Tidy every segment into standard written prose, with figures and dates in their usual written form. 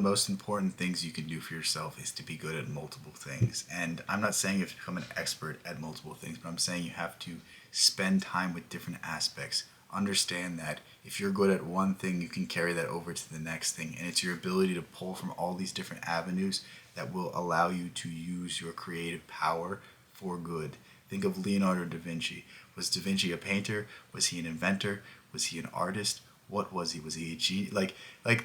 most important things you can do for yourself is to be good at multiple things. And I'm not saying you have to become an expert at multiple things, but I'm saying you have to spend time with different aspects. Understand that if you're good at one thing, you can carry that over to the next thing. And it's your ability to pull from all these different avenues that will allow you to use your creative power for good. Think of Leonardo da Vinci. Was Da Vinci a painter? Was he an inventor? Was he an artist? What was he? Was he a genius?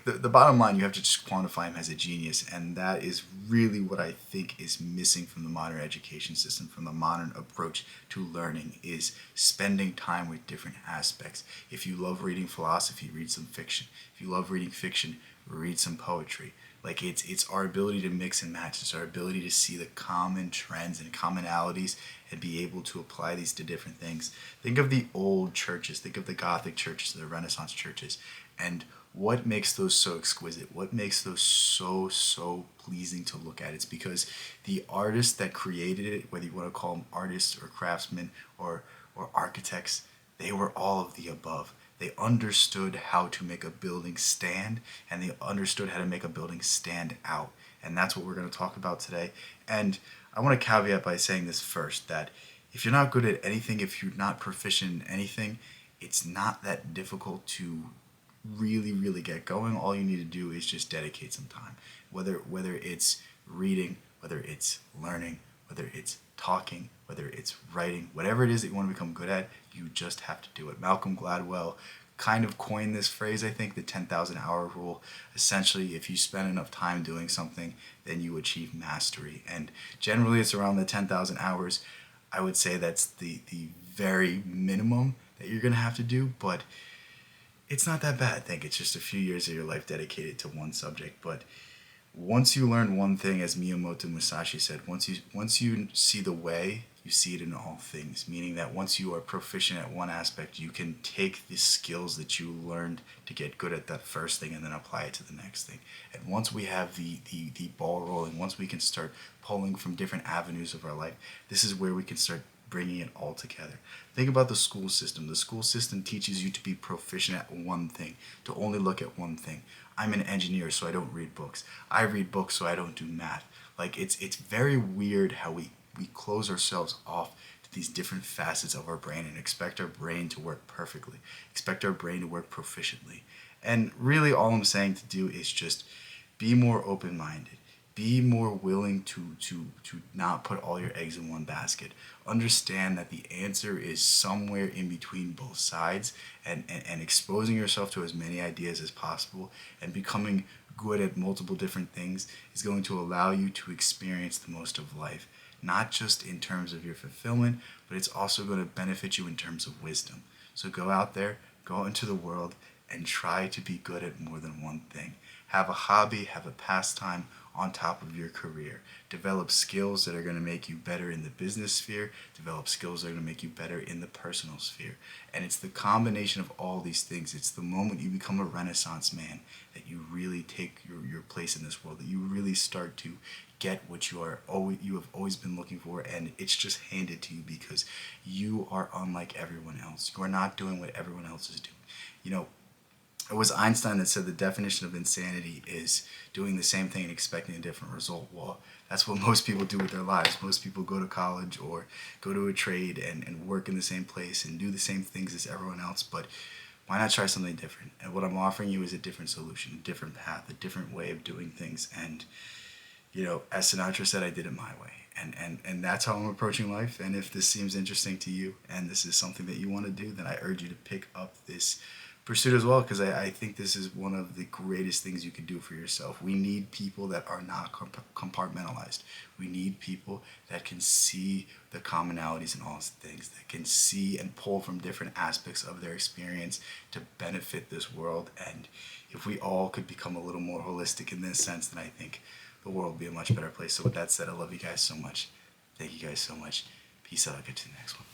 The bottom line, you have to just quantify him as a genius, and that is really what I think is missing from the modern education system, from the modern approach to learning, is spending time with different aspects. If you love reading philosophy, read some fiction. If you love reading fiction, read some poetry. Like it's our ability to mix and match. It's our ability to see the common trends and commonalities and be able to apply these to different things. Think of the old churches. Think of the Gothic churches, the Renaissance churches, and what makes those so exquisite? What makes those so pleasing to look at? It's because the artists that created it, whether you want to call them artists or craftsmen or architects, they were all of the above. They understood how to make a building stand, and they understood how to make a building stand out. And that's what we're going to talk about today. And I want to caveat by saying this first, that if you're not good at anything, if you're not proficient in anything, it's not that difficult to really get going. All you need to do is just dedicate some time. Whether it's reading, whether it's learning, whether it's talking, whether it's writing, whatever it is that you want to become good at, you just have to do it. Malcolm Gladwell kind of coined this phrase, I think, the 10,000 hour rule. Essentially, if you spend enough time doing something, then you achieve mastery. And generally it's around the 10,000 hours. I would say that's the very minimum that you're going to have to do, but it's not that bad. I think it's just a few years of your life dedicated to one subject. But once you learn one thing, as Miyamoto Musashi said, once you see the way, you see it in all things. Meaning that once you are proficient at one aspect, you can take the skills that you learned to get good at that first thing and then apply it to the next thing. And once we have the ball rolling, once we can start pulling from different avenues of our life, this is where we can start bringing it all together. Think about the school system. The school system teaches you to be proficient at one thing, to only look at one thing. I'm an engineer, so I don't read books. I read books, so I don't do math. Like it's very weird how we close ourselves off to these different facets of our brain and expect our brain to work perfectly, expect our brain to work proficiently. And really all I'm saying to do is just be more open-minded. Be more willing to not put all your eggs in one basket. Understand that the answer is somewhere in between both sides, and exposing yourself to as many ideas as possible and becoming good at multiple different things is going to allow you to experience the most of life. Not just in terms of your fulfillment, but it's also going to benefit you in terms of wisdom. So go out there, go out into the world, and try to be good at more than one thing. Have a hobby, have a pastime on top of your career. Develop skills that are going to make you better in the business sphere. Develop skills that are going to make you better in the personal sphere. And it's the combination of all these things. It's the moment you become a Renaissance man that you really take your place in this world, that you really start to get what you have always been looking for, and it's just handed to you because you are unlike everyone else. You are not doing what everyone else is doing. You know, it was Einstein that said the definition of insanity is doing the same thing and expecting a different result. Well, that's what most people do with their lives. Most people go to college or go to a trade and work in the same place and do the same things as everyone else, but why not try something different? And what I'm offering you is a different solution, a different path, a different way of doing things. And, you know, as Sinatra said, I did it my way. And that's how I'm approaching life. And if this seems interesting to you and this is something that you want to do, then I urge you to pick up this pursuit as well, because I think this is one of the greatest things you can do for yourself. We need people that are not compartmentalized. We need people that can see the commonalities in all things, that can see and pull from different aspects of their experience to benefit this world. And if we all could become a little more holistic in this sense, then I think the world would be a much better place. So with that said, I love you guys so much. Thank you guys so much. Peace out. I'll get to the next one.